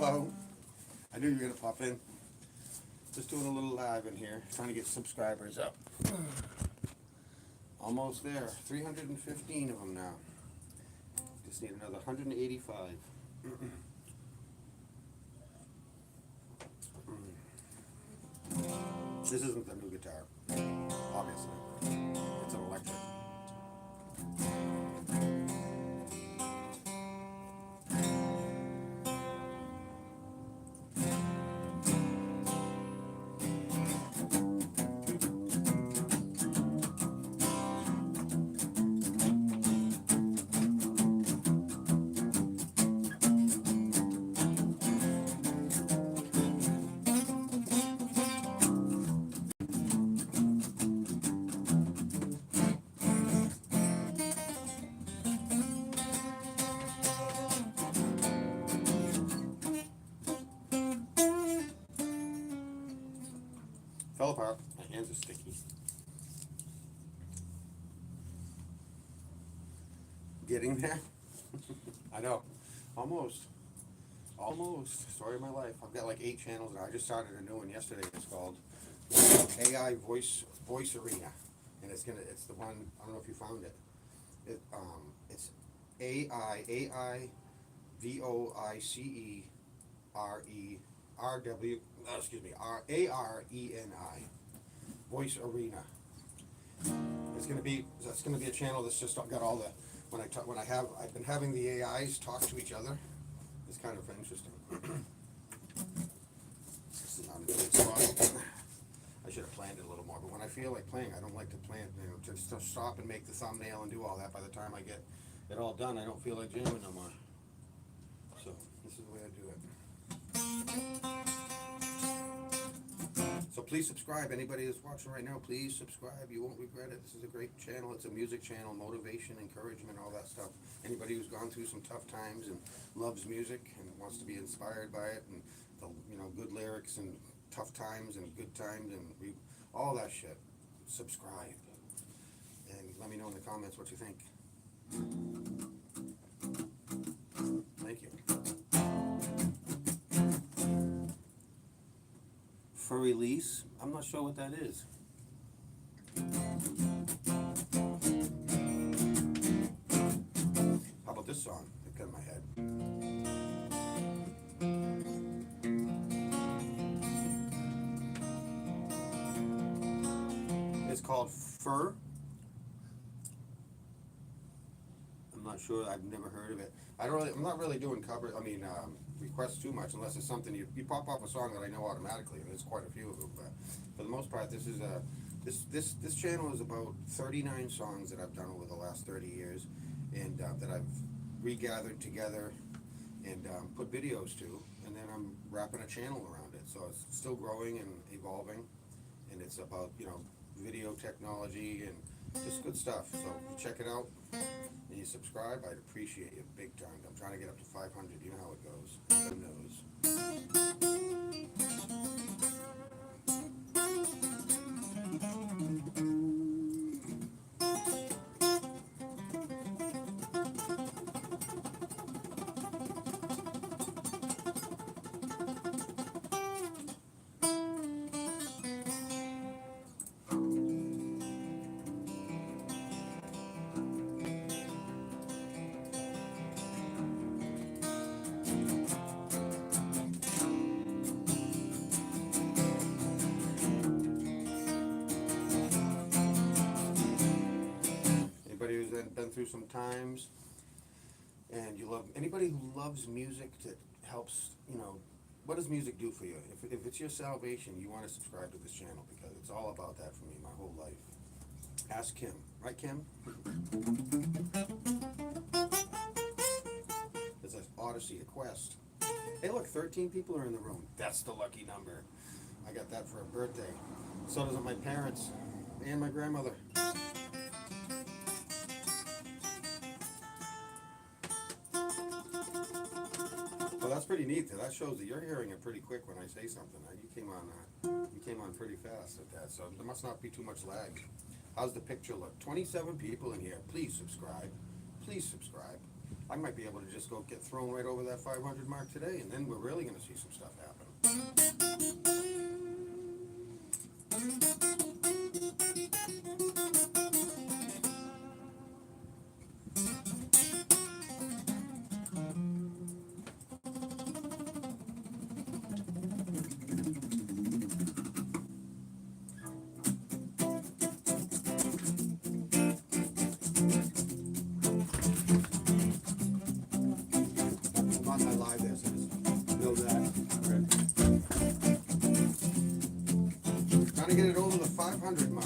Hello. I knew you were gonna pop in. Just doing a little live in here, trying to get subscribers up. Almost there. 315 of them now. Just need another 185. This isn't the new guitar, obviously. It's an electric. Fell apart. My hands are sticky. Getting there? I know. Almost. Almost. Story of my life. I've got like 8 channels now. I just started a new one yesterday. It's called AI Voice Arena. And it's the one, I don't know if you found it. It's ARENI. Voice Arena. It's gonna be a channel that's just got all the I've been having the AIs talk to each other. It's kind of interesting. This is not a good spot. I should have planned it a little more, but when I feel like playing, I don't like to plan, to stop and make the thumbnail and do all that. By the time I get it all done, I don't feel like jamming no more. So this is the way I do it. So please subscribe. Anybody that's watching right now, please subscribe. You won't regret it. This is a great channel. It's a music channel, motivation, encouragement, all that stuff. Anybody who's gone through some tough times and loves music and wants to be inspired by it, and the good lyrics and tough times and good times and all that shit, subscribe. And let me know in the comments what you think. Thank you. For release, I'm not sure what that is. How about this song that got in my head? It's called Fur. I'm not sure. I've never heard of it. I'm not really doing requests too much unless it's something you pop off a song that I know automatically, and there's quite a few of them. But for the most part, this channel is about 39 songs that I've done over the last 30 years, and that I've regathered together and put videos to, and then I'm wrapping a channel around it. So it's still growing and evolving, and it's about video technology and just good stuff. So if you check it out and you subscribe, I'd appreciate it big time. I'm trying to get up to 500. You know how it goes. Who knows? Been through some times, and anybody who loves music that helps, what does music do for you? If it's your salvation, you want to subscribe to this channel, because it's all about that for me my whole life. Ask Kim, right, Kim? There's an Odyssey, a Quest. Hey, look, 13 people are in the room. That's the lucky number. I got that for a birthday. So does my parents and my grandmother. Well, that's pretty neat. That shows that you're hearing it pretty quick when I say something. You came on pretty fast at that, so there must not be too much lag. How's the picture look? 27 people in here. Please subscribe. Please subscribe. I might be able to just go get thrown right over that 500 mark today, and then we're really gonna see some stuff happen. I'm on my live there, so just know that. Trying to get it over the 500 mark.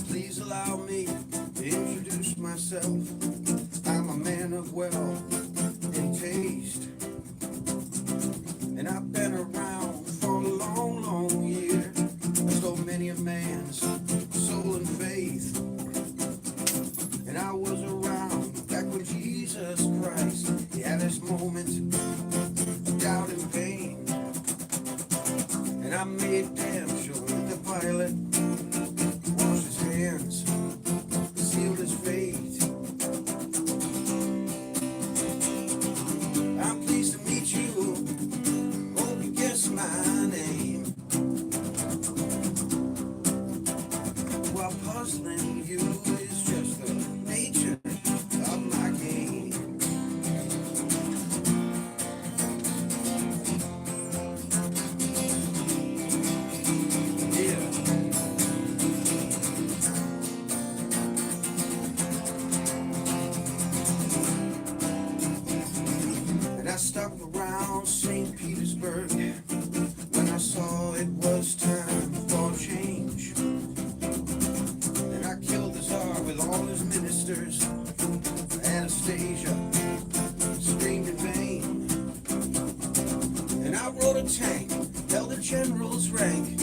Please allow me to introduce myself. I'm a man of wealth and taste, and I've been around for a long, long year. I stole many a man's soul and faith, and I was around back when Jesus Christ, he had his moments of doubt and pain, and I made damn sure that the pilot washed his hands, sealed his fate. I'm pleased to meet you. Hope you guess my name. While puzzling you is just the nature of my game. Yeah. And I stuck around St. Petersburg when I saw it was time for change. And I killed the Tsar with all his ministers. Anastasia screamed in vain. And I rode a tank, held a general's rank,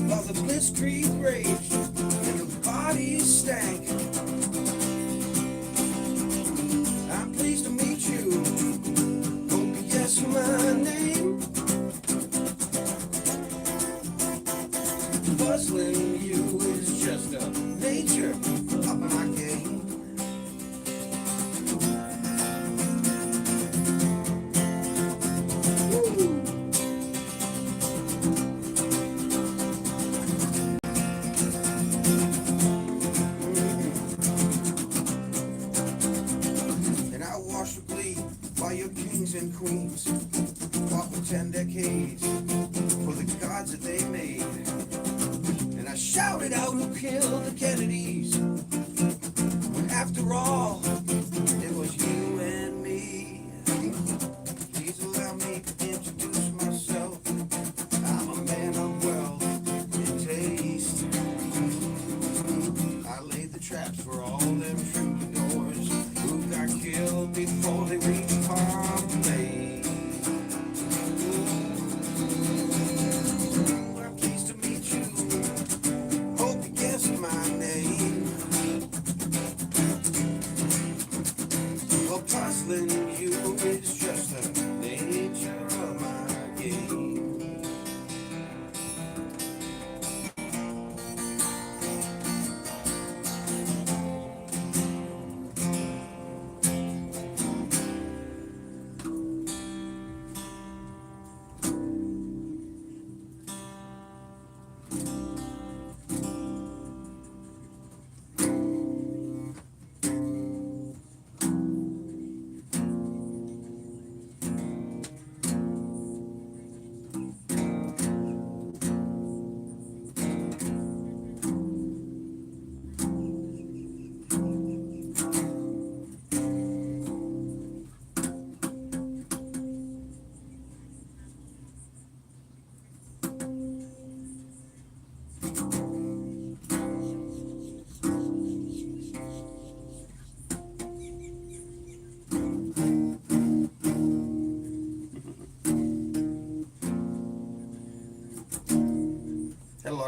while the blitzkrieg raged and the bodies stank. I'm pleased to meet you. Hope you guess my name. Puzzling you is just the nature of my game. Woo. And I wash the bleed while your kings and queens fought for 10 decades for the gods that they made. And I shouted out who killed the Kennedys, when after all, it was you and me. Please allow me to introduce myself. I'm a man of wealth and taste. I laid the traps for all them troubadours who got killed before they reached Pompeii. I'm pleased to meet you. Hope you guessed my name.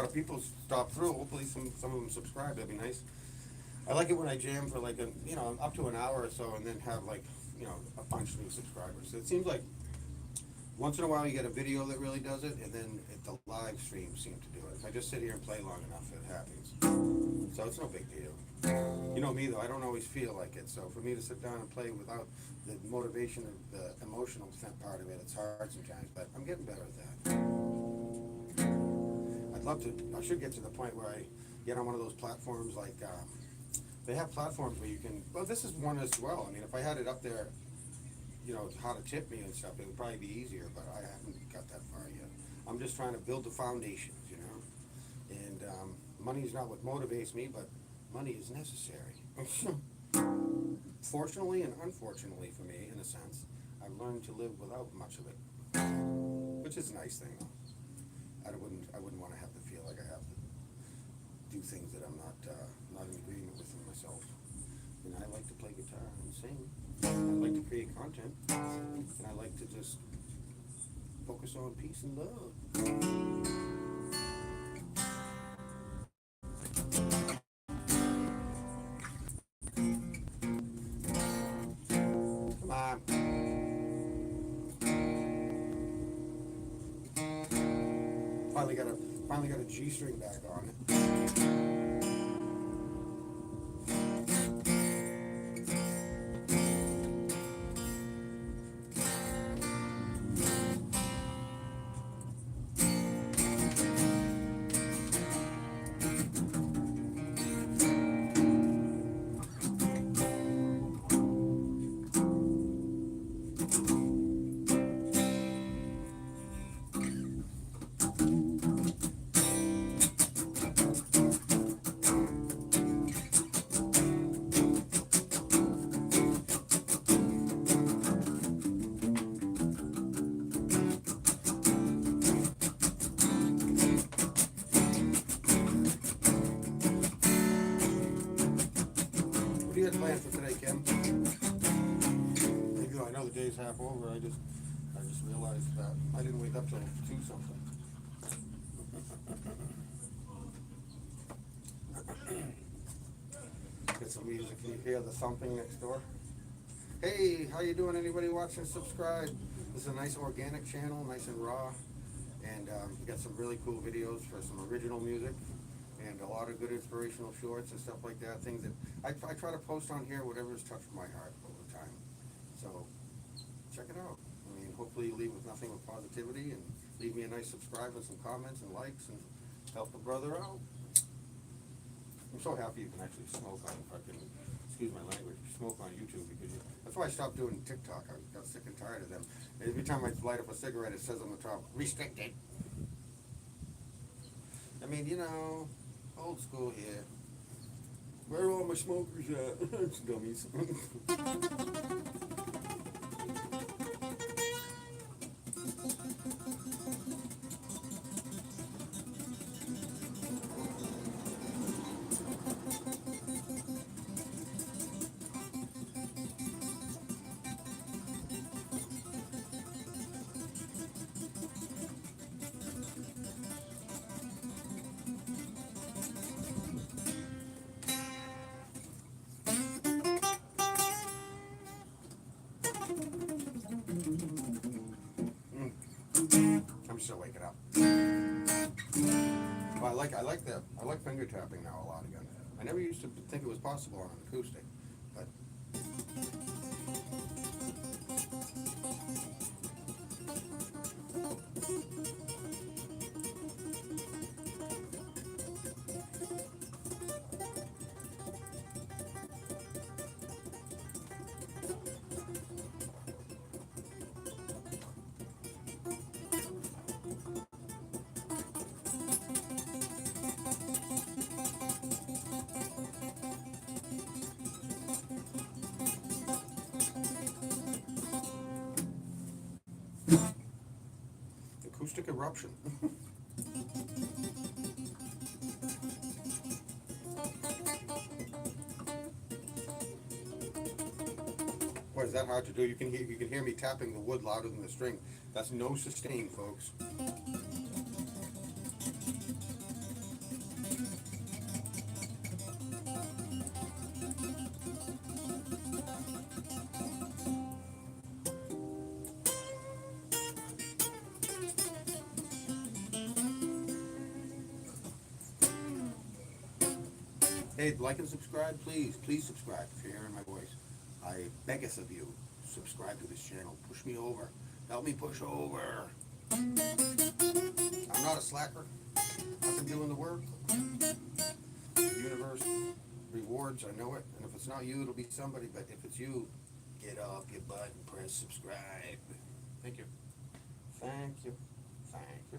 if people stop through, hopefully some of them subscribe, that'd be nice. I like it when I jam for like up to an hour or so and then have like, a bunch of new subscribers. It seems like once in a while you get a video that really does it, and then the live streams seem to do it. If I just sit here and play long enough, it happens. So it's no big deal. You know me though, I don't always feel like it, so for me to sit down and play without the motivation of the emotional part of it, it's hard sometimes, but I'm getting better at that. I should get to the point where I get on one of those platforms like, they have platforms where you can, well, this is one as well. I mean, if I had it up there, how to tip me and stuff, it would probably be easier, but I haven't got that far yet. I'm just trying to build the foundations, and money's not what motivates me, but money is necessary. Fortunately and unfortunately for me, in a sense, I've learned to live without much of it, which is a nice thing though. I wouldn't want to have to feel like I have to do things that I'm not in agreement with myself. And I like to play guitar and sing. I like to create content, and I like to just focus on peace and love. Come on. Finally got a G string back on it. What do you have planned for today, Kim? Even though I know the day's half over, I just realized that I didn't wake up till 2 something. Get some music. Can you hear the thumping next door? Hey, how you doing? Anybody watching? Subscribe. This is a nice organic channel, nice and raw, and we got some really cool videos for some original music, and a lot of good inspirational shorts and stuff like that. Things that I try to post on here, whatever's touched my heart over time. So check it out. I mean, hopefully you leave with nothing but positivity, and leave me a nice subscribe and some comments and likes, and help a brother out. I'm so happy you can actually smoke on fucking, excuse my language, smoke on YouTube, because that's why I stopped doing TikTok. I got sick and tired of them. Every time I light up a cigarette, it says on the top, restricted. I mean, old school here. Where are all my smokers at? Dummies. I'm still waking up. Well, I like finger tapping now a lot again. I never used to think it was possible on an acoustic, but acoustic eruption. Boy, is that hard to do? You can hear me tapping the wood louder than the string. That's no sustain, folks. Hey, like and subscribe, please. Please subscribe if you're hearing my voice. I beggeth of you, subscribe to this channel. Push me over. Help me push over. I'm not a slacker. I've been doing the work. The universe rewards, I know it. And if it's not you, it'll be somebody. But if it's you, get up your butt and press subscribe. Thank you. Thank you. Thank you.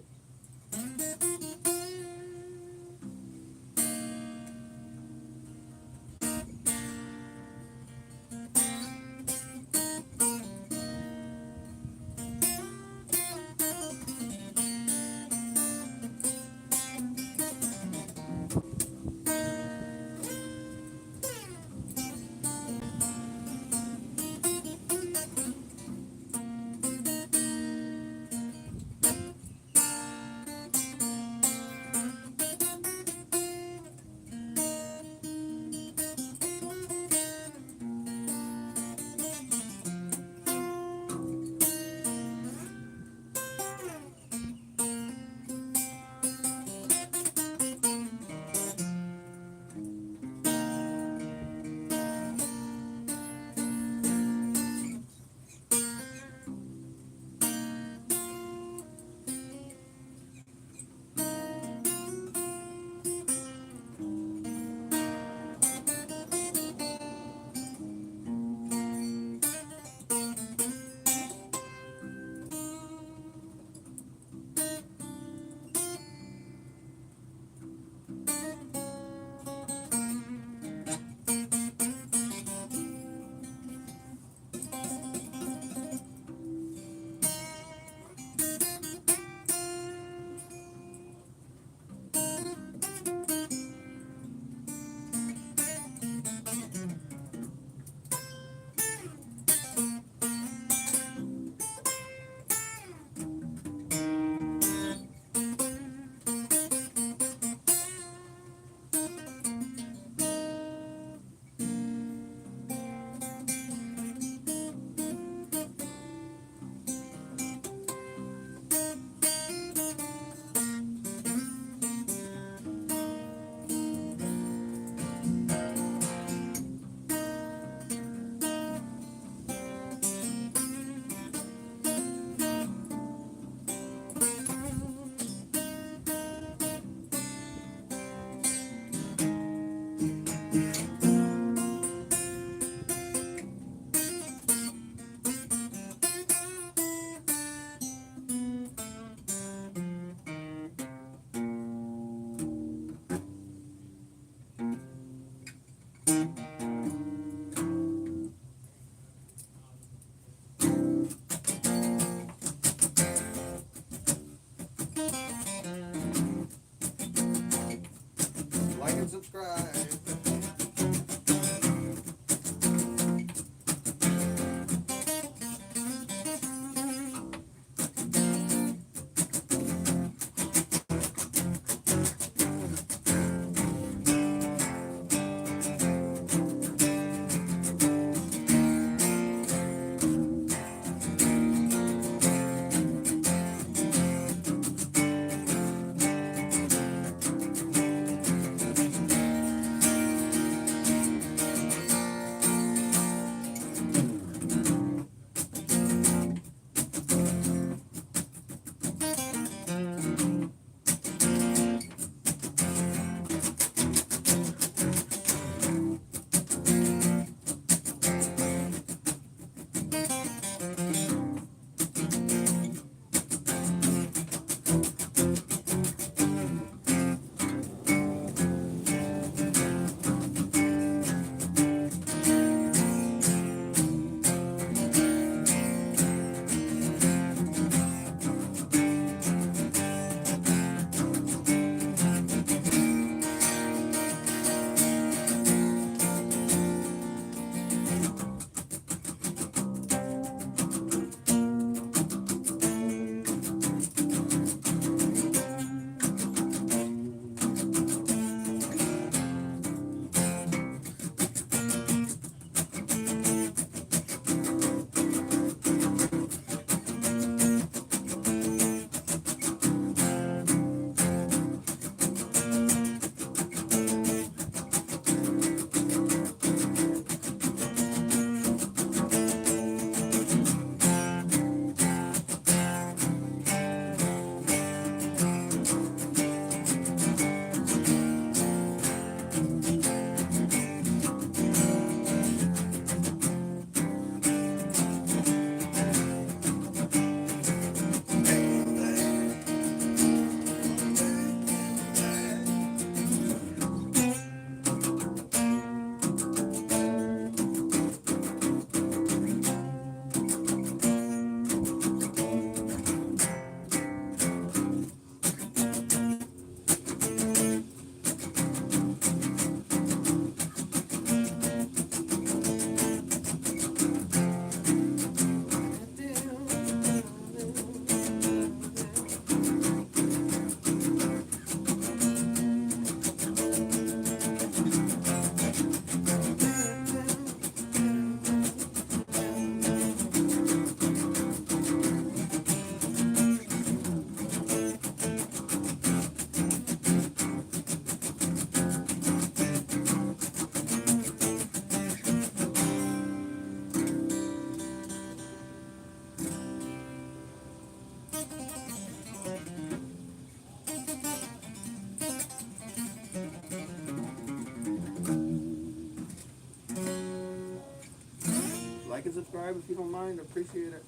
and subscribe if you don't mind, I appreciate it.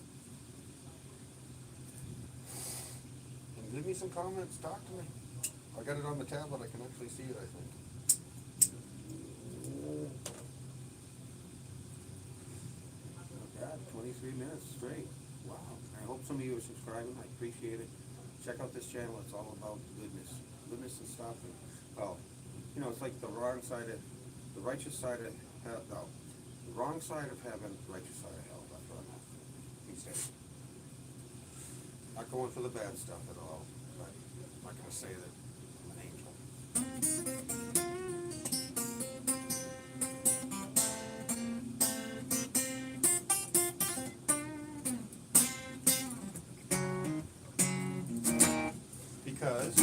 And leave me some comments, talk to me. I got it on the tablet, I can actually see it, I think. Not bad, 23 minutes straight, wow. I hope some of you are subscribing, I appreciate it. Check out this channel, it's all about goodness and stuff. And, well, you know, it's like the wrong side of, the righteous side of hell, no, the wrong side of heaven, righteous side of hell, that's what I'm at these days. Not going for the bad stuff at all, but I'm not gonna say that I'm an angel. Because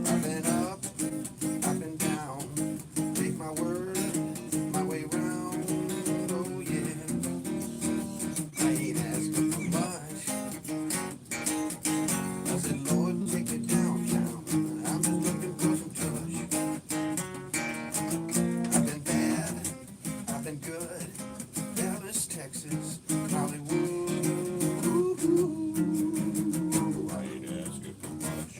I've been up, I've been down, take my word, my way round, oh yeah. I ain't asking for much. I said, Lord, take me downtown, I'm just looking for some touch. I've been bad, I've been good, Dallas, Texas, Hollywood. I ain't asking for much.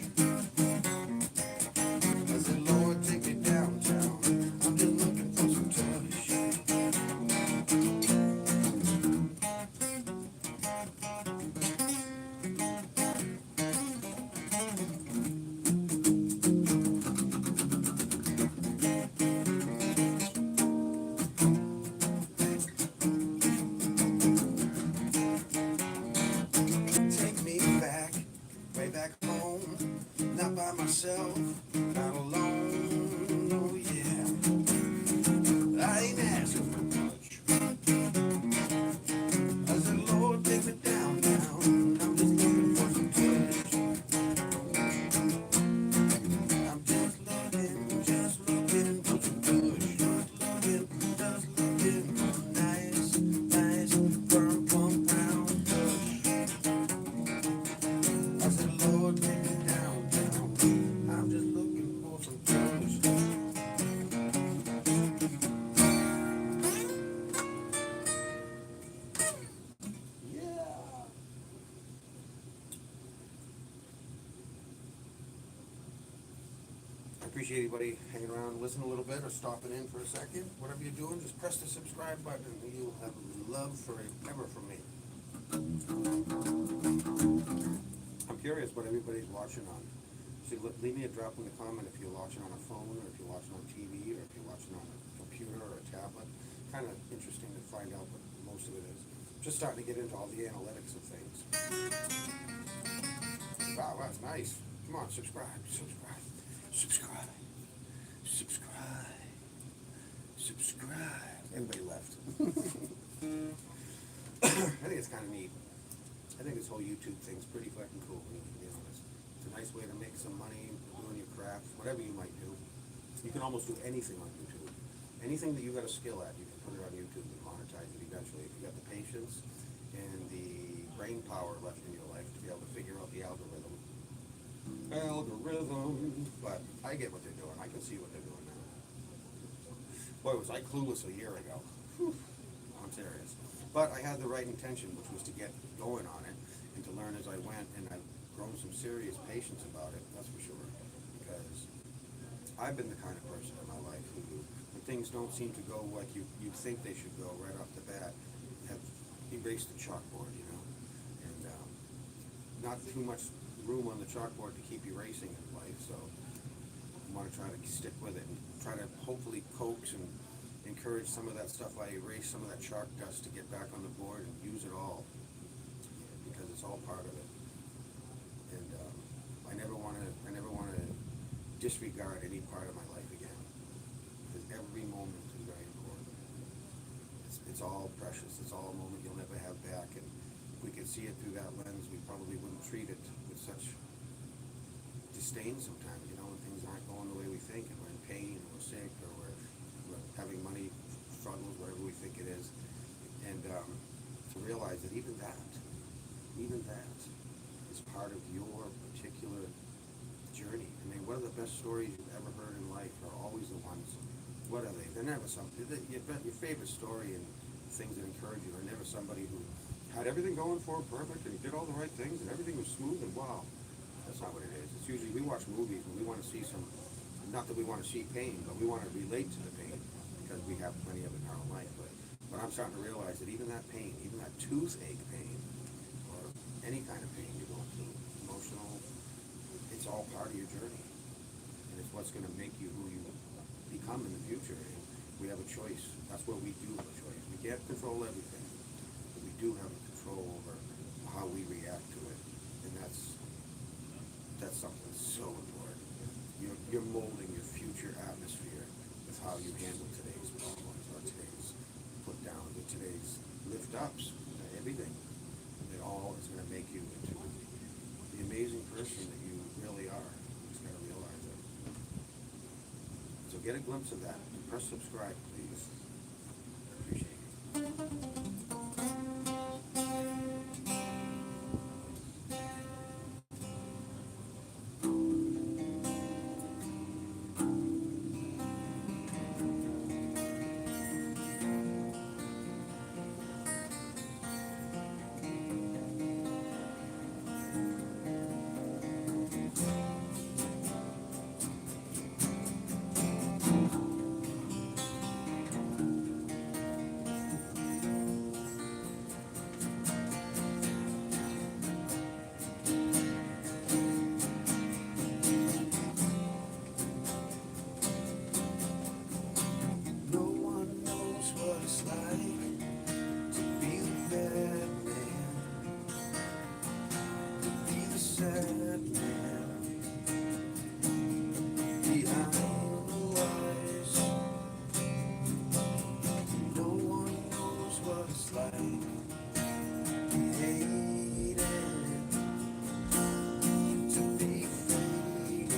I said, Lord, take me downtown. I'm just looking for some touch. Take me back, way back home. Not by myself, not alone. Oh yeah. I ain't asking for much. I said, Lord, take me downtown. I'm just looking for some touch. I'm just looking for some touch. Just looking for nice, nice, firm, plump, round touch. I said, Lord, take me downtown. I'm just looking for some touch. Yeah. I appreciate anybody hanging around, listen a little bit, or stopping in for a second. Whatever you're doing, just press the subscribe button, and you'll have love forever from me. I'm curious what everybody's watching on. So leave me a drop in the comment if you're watching on a phone, or if you're watching on TV, or if you're watching on a computer or a tablet. Kind of interesting to find out what most of it is. Just starting to get into all the analytics of things. Wow, that's nice. Come on, subscribe. Everybody left. I think it's kind of neat. I think this whole YouTube thing's pretty fucking cool, to be honest. It's a nice way to make some money doing your craft, whatever you might do. You can almost do anything on YouTube. Anything that you got a skill at, you can put it on YouTube and monetize it eventually. If you got the patience and the brain power left in your life to be able to figure out the algorithm. But I get what they're doing. I can see what they're doing now. Boy, was I clueless a year ago. Whew. I'm serious. But I had the right intention, which was to get going on it and to learn as I went, and I've grown some serious patience about it, that's for sure. Because I've been the kind of person in my life who, when things don't seem to go like you think they should go right off the bat, have erased the chalkboard, you know? And not too much room on the chalkboard to keep erasing in life, so I want to try to stick with it and try to hopefully coax and encourage some of that stuff I erased, some of that chalk dust, to get back on the board and use it all, because it's all part of it. And I never want to disregard any part of my life again, because every moment is very important. It's it's all precious, it's all a moment you'll never have back, and if we could see it through that lens, we probably wouldn't treat it with such disdain sometimes, you know, when things aren't going the way we think, and we're in pain, or we're sick, or we're having money struggles, whatever we think it is, and to realize that even that is part of your particular journey. I mean, what are the best stories you've ever heard in life are always the ones, what are they? They're never something, your favorite story and things that encourage you are never somebody who had everything going for it perfect and did all the right things and everything was smooth and wow. That's not what it is. It's usually, we watch movies and we want to see some, not that we want to see pain, but we want to relate to the pain because we have plenty of it in our own life. But I'm starting to realize that even that pain, even that toothache pain, or any kind of pain you're going through, emotional, it's all part of your journey. And it's what's going to make you who you become in the future. And we have a choice. That's what we do have a choice. We can't control everything, but we do have a control over how we react to it. And that's something so important. You're molding your future atmosphere with how you handle today's problems or today's put downs or today's lift ups, everything. It all is going to make you into the amazing person that you really are. You just got to realize it. So get a glimpse of that. Press subscribe, please. I appreciate it. No one knows what it's like to be the bad man, to be the sad man, behind the lies. No one knows what it's like to hate it, to be faded,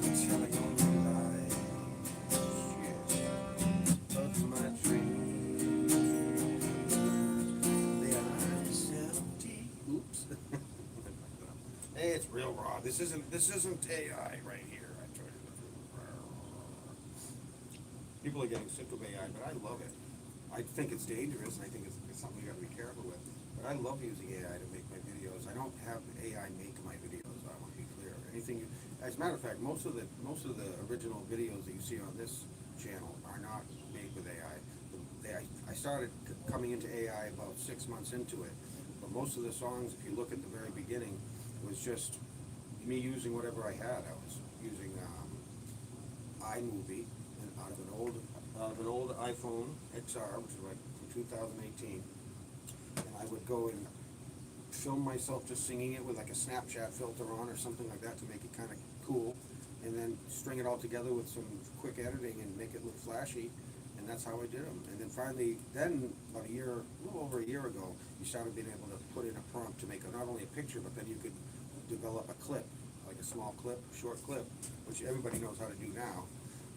for telling only lies. But my dreams, they are empty. Oops. Hey, it's real raw. This isn't AI right here. I tried to. People are getting sick of AI, but I love it. I think it's dangerous, and I think it's something you got to be careful with. But I love using AI to make my videos. I don't have AI make my videos. I want to be clear. Anything, as a matter of fact, most of the original videos that you see on this channel are not made with AI. I started coming into AI about 6 months into it, but most of the songs, if you look at the very beginning, was just me using whatever I had. I was using iMovie and out of an old iPhone XR, which was like from 2018, and I would go and film myself just singing it with like a Snapchat filter on or something like that to make it kind of cool, and then string it all together with some quick editing and make it look flashy, and that's how I did them. And then finally, about a little over a year ago, you started being able to put in a prompt to make not only a picture, but then you could develop a clip, like a small clip, short clip, which everybody knows how to do now.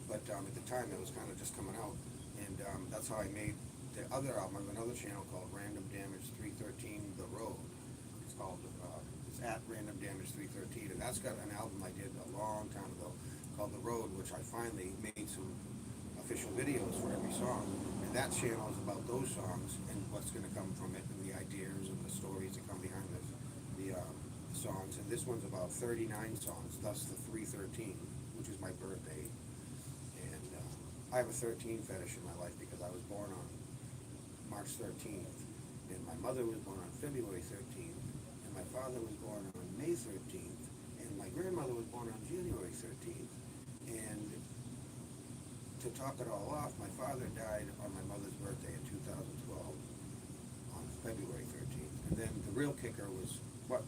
But at the time, that was kind of just coming out, and that's how I made the other album. I have another channel called Random Damage 313 The Road. It's called it's at Random Damage 313, and that's got an album I did a long time ago called The Road, which I finally made some official videos for every song. And that channel is about those songs and what's going to come from it, and the ideas and the stories that come behind the songs. And this one's about 39 songs, thus the 313, which is my birthday. And I have a 13 fetish in my life because I was born on March 13th, and my mother was born on February 13th, and my father was born on May 13th, and my grandmother was born on January 13th. And to top it all off, my father died on my mother's birthday in 2012 on February 13th. And then the real kicker was,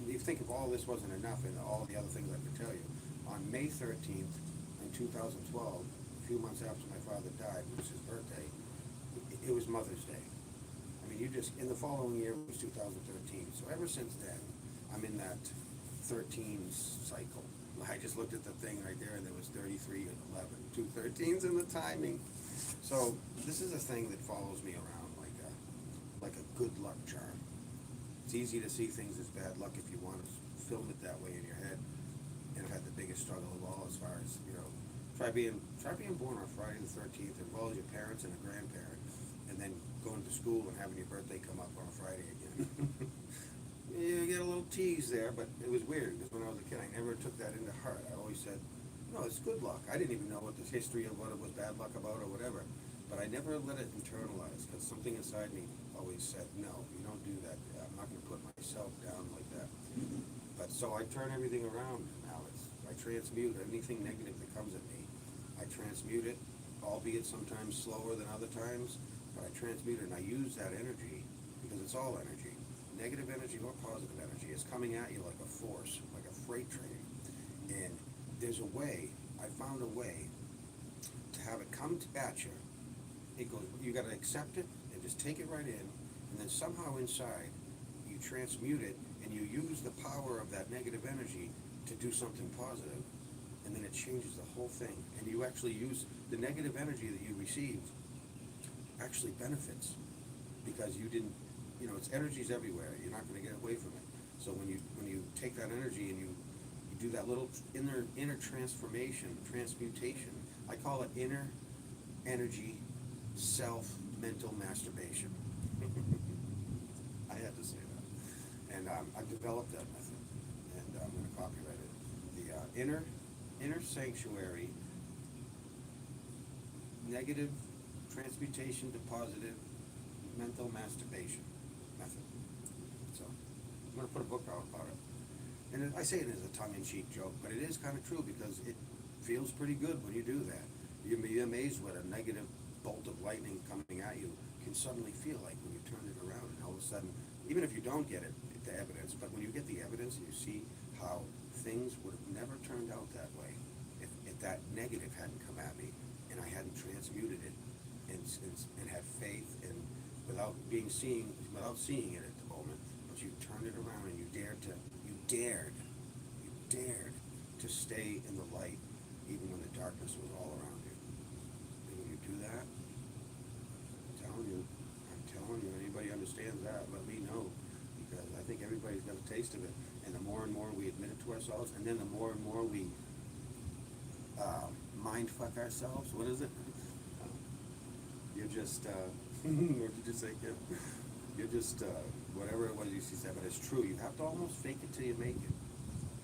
you think if all this wasn't enough and all the other things I could tell you, on May 13th in 2012, a few months after my father died, which was his birthday, it was Mother's Day. I mean, in the following year was 2013, so ever since then, I'm in that 13 cycle. I just looked at the thing right there and there was 33 and 11, two 13s in the timing. So this is a thing that follows me around like a good luck charm. It's easy to see things as bad luck if you want to film it that way in your head. And I've had the biggest struggle of all as far as, try being born on Friday the 13th, as well as your parents and a grandparent, and then going to school and having your birthday come up on a Friday again. You get a little tease there, but it was weird, because when I was a kid, I never took that into heart. I always said, no, it's good luck. I didn't even know what the history of what it was bad luck about or whatever, but I never let it internalize, because something inside me always said, no, you don't do that. I'm not gonna put myself down like that. But so I turn everything around, Alex. I transmute anything negative that comes at me. I transmute it, albeit sometimes slower than other times, but I transmute it and I use that energy, because it's all energy. Negative energy or positive energy is coming at you like a force, like a freight train. And there's a way, I found a way to have it come at you. It goes, you gotta accept it and just take it right in, and then somehow inside, you transmute it and you use the power of that negative energy to do something positive, and then it changes the whole thing. And you actually use the negative energy that you received actually benefits, because you didn't, it's energies everywhere. You're not gonna get away from it. So when you take that energy and you do that little inner transmutation, I call it inner energy mental masturbation. I had to say that. And I've developed that method, and I'm gonna copyright it. The inner sanctuary, negative transmutation to positive mental masturbation method. So I'm gonna put a book out about it. And I say it as a tongue-in-cheek joke, but it is kind of true, because it feels pretty good when you do that. You'll be amazed what a negative bolt of lightning coming at you can suddenly feel like when you turn it around, and all of a sudden, even if you don't get the evidence, but when you get the evidence and you see how things would have never turned out that way if that negative hadn't come at me and I hadn't transmuted it and had faith, and without seeing it at the moment, but you turned it around and you dared to stay in the light even when the darkness was all around you. And when you do that, I'm telling you, anybody understands that, let me know, because I think everybody's got a taste of it. And the more and more we admit it to ourselves, and then the more and more we mind fuck ourselves. What is it? You're just what did you say, Kim? You're just whatever it was you said, but it's true. You have to almost fake it till you make it.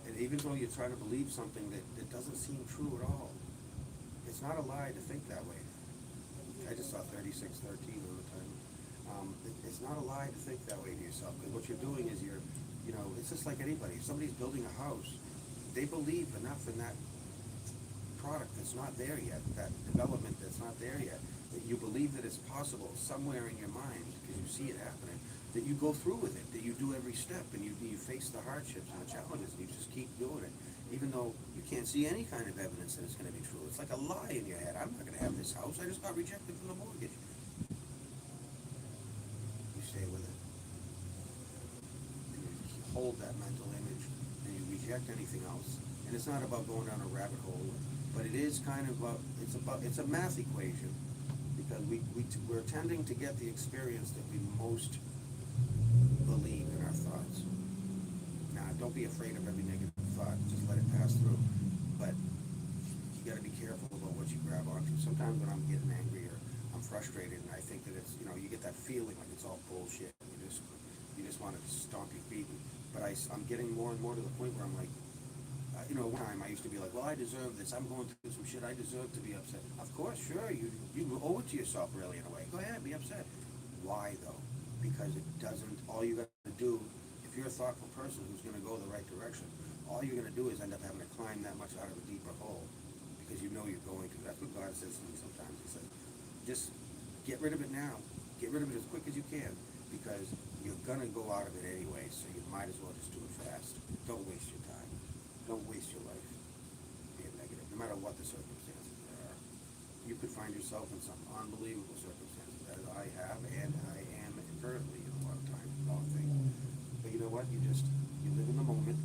And even though you're trying to believe something that doesn't seem true at all, it's not a lie to think that way. I just saw 3613 all the time. It's not a lie to think that way to yourself, because what you're doing is it's just like anybody. If somebody's building a house, they believe enough in that product that's not there yet, that development that's not there yet, that you believe that it's possible somewhere in your mind, because you see it happening, that you go through with it, that you do every step, and you face the hardships and the challenges, and you just keep doing it, even though you can't see any kind of evidence that it's gonna be true. It's like a lie in your head. I'm not gonna have this house, I just got rejected from the mortgage. You stay with it. And you hold that mental image, and you reject anything else. And it's not about going down a rabbit hole, but it is kind of it's a math equation, because we're tending to get the experience that we most believe in our thoughts. Now, don't be afraid of every negative thought, just let it pass through. But you gotta be careful about what you grab onto. Sometimes when I'm getting angry or I'm frustrated and I think that it's, you get that feeling like it's all bullshit, and you just wanna stomp your feet. But I'm getting more and more to the point where I'm like, one time I used to be like, well, I deserve this, I'm going through some shit, I deserve to be upset. Of course, sure, you owe it to yourself really in a way. Go ahead, be upset. Why though? Because it doesn't, all you gotta do, if you're a thoughtful person who's gonna go the right direction, all you're gonna do is end up having to climb that much out of a deeper hole, because you're going to. That's what God says to me sometimes. He says, just get rid of it now. Get rid of it as quick as you can, because you're gonna go out of it anyway, so you might as well just do it fast. Don't waste your time. Don't waste your life being negative, no matter what the circumstances there are. You could find yourself in some unbelievable circumstances. I have and I am currently a lot of times, a lot of things. But you know what? You live in the moment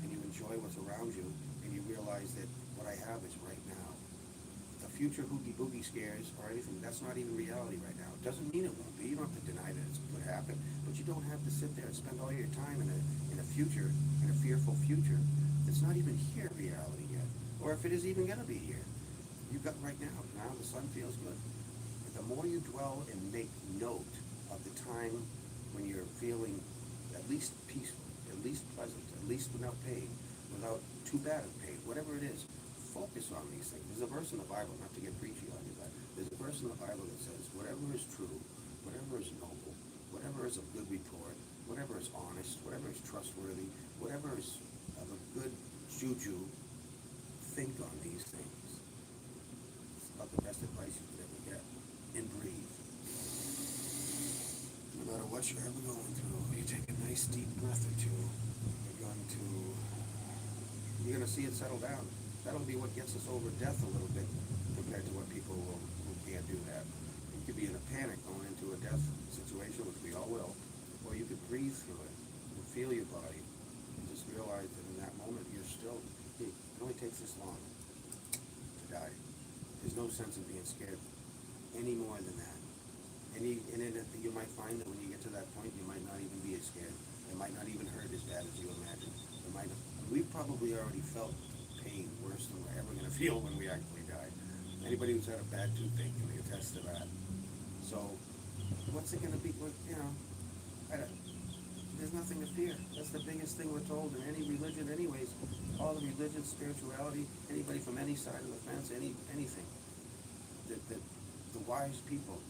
and you enjoy what's around you and you realize that what I have is right now. The future hoogie boogie scares or anything, that's not even reality right now. It doesn't mean it won't be. You don't have to deny that it could happen, but you don't have to sit there and spend all your time in a future, in a fearful future that's not even here reality yet. Or if it is even gonna be here. You've got right now. Now the sun feels good. But the more you dwell and make note of the time when you're feeling at least peaceful, at least pleasant, at least without pain, without too bad of pain, whatever it is, focus on these things. There's a verse in the Bible, not to get preachy on you, but there's a verse in the Bible that says, whatever is true, whatever is noble, whatever is of good report, whatever is honest, whatever is trustworthy, whatever is of a good juju, think on these things. It's about the best advice you could ever get. And breathe. No matter what you're ever going through, you take a nice deep breath or two, you're gonna see it settle down. That'll be what gets us over death a little bit compared to what people who can't do that. You could be in a panic going into a death situation, which we all will, or you could breathe through it and feel your body and just realize that in that moment you're still, it only takes this long to die. There's no sense in being scared any more than that. And you might find that when you get to that point, you might not even be as scared. It might not even hurt as bad as you imagine. We've probably already felt pain worse than we're ever going to feel when we actually die. Anybody who's had a bad toothache can attest to that. So, what's it going to be? There's nothing to fear. That's the biggest thing we're told in any religion anyways. All the religions, spirituality, anybody from any side of the fence, anything. That the wise people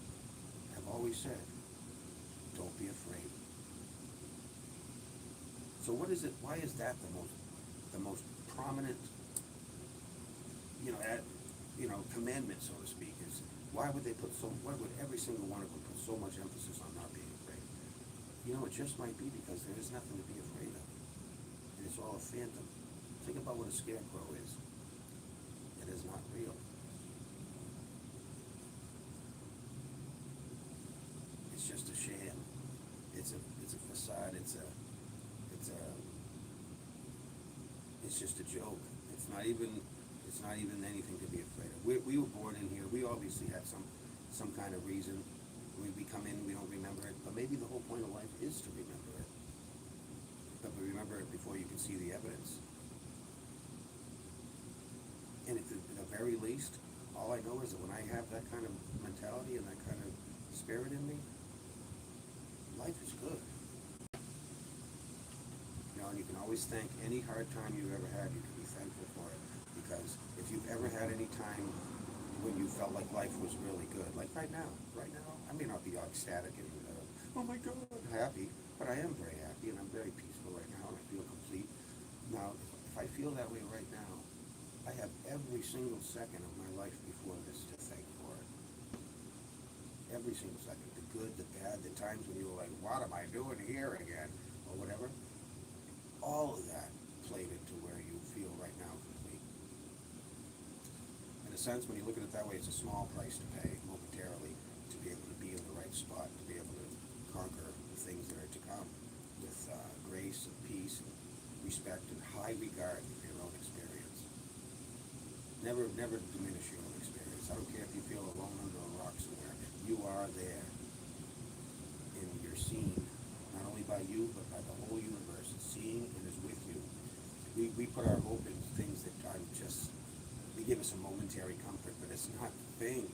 have always said, don't be afraid. So what is it, why is that the most prominent, commandment, so to speak, is why would every single one of them put so much emphasis on not being afraid? It just might be because there is nothing to be afraid of. And it's all a phantom. Think about what a scarecrow is. It is not real. It's just a sham. It's a facade. It's just a joke. It's not even anything to be afraid of. We were born in here. We obviously had some kind of reason. We come in, we don't remember it, but maybe the whole point of life is to remember it. But we remember it before you can see the evidence. And at the very least, all I know is that when I have that kind of mentality and that kind of spirit in me, life is good. And you can always thank any hard time you've ever had, you can be thankful for it. Because if you've ever had any time when you felt like life was really good, like right now, I may not be ecstatic and, oh my God, happy, but I am very happy and I'm very peaceful right now and I feel complete. Now, if I feel that way right now, I have every single second of my life before this to thank for it. Every single second, the good, the bad, the times when you were like, what am I doing here again, or whatever. All of that played into where you feel right now complete. In a sense, when you look at it that way, it's a small price to pay momentarily to be able to be in the right spot, to be able to conquer the things that are to come with grace and peace and respect and high regard for your own experience. Never diminish your own experience. I don't care if you feel alone under a rock somewhere. You are there. And you're seen, not only by you, but by the whole universe. Seeing and is with you. We put our hope in things that they give us a momentary comfort, but it's not the thing.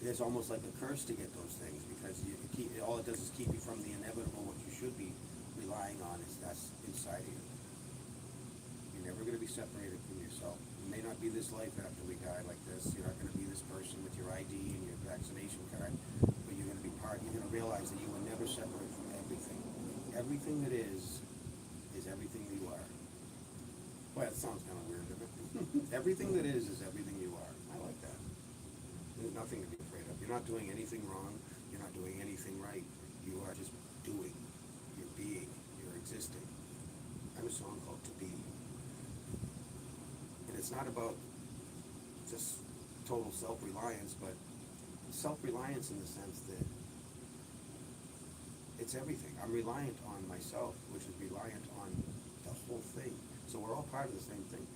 It's almost like a curse to get those things because all it does is keep you from the inevitable. What you should be relying on is that's inside of you. You're never going to be separated from yourself. You may not be this life after we die like this. You're not going to be this person with your ID and your vaccination card, but you're going to be you're going to realize that you were never separate from everything. Everything that is everything you are. Well, that sounds kind of weird, doesn't it? Everything that is everything you are. I like that. There's nothing to be afraid of. You're not doing anything wrong. You're not doing anything right. You are just doing. You're being. You're existing. I have a song called To Be. And it's not about just total self-reliance, but self-reliance in the sense that it's everything. I'm reliant on myself, which is reliant on the whole thing. So we're all part of the same thing.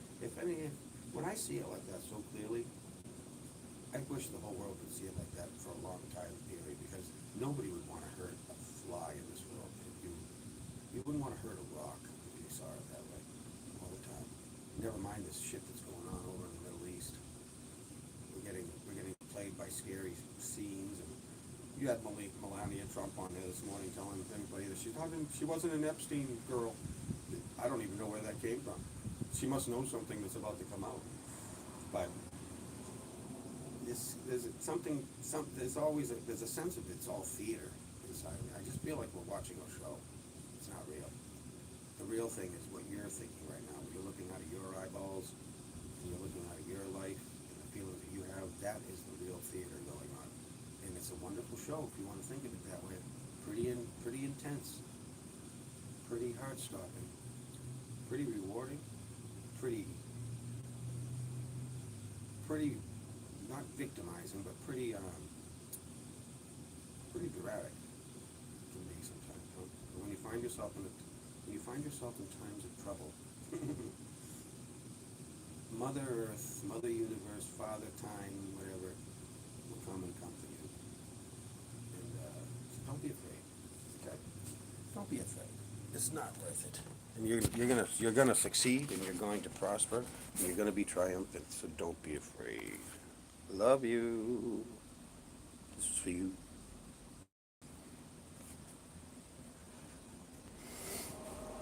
When I see it like that so clearly, I wish the whole world could see it like that for a long time period, because nobody would want to hurt a fly in this world. You wouldn't want to hurt a rock if you saw it that way all the time. Never mind this shit that's going on over in the Middle East. We're getting plagued by scary scenes, and you had Melania Trump on there this morning telling everybody that she wasn't an Epstein girl. I don't even know where that came from. She must know something that's about to come out. But there's a sense of it's all theater inside of me. I just feel like we're watching a show. It's not real. The real thing is what you're thinking right now. You're looking out of your eyeballs, and you're looking out of your life, and the feelings that you have. That is the real theater going on, and it's a wonderful show if you want to think of it that way. Pretty intense, pretty heart-stopping, pretty rewarding, pretty not victimizing, but pretty dramatic to me sometimes. Huh? When you find yourself in times of trouble, Mother Earth, Mother Universe, Father Time, whatever, will come and comfort you. And so don't be afraid. Okay? Don't be afraid. It's not worth it. And you're gonna succeed, and you're going to prosper, and you're gonna be triumphant. So don't be afraid. Love you. This is for you.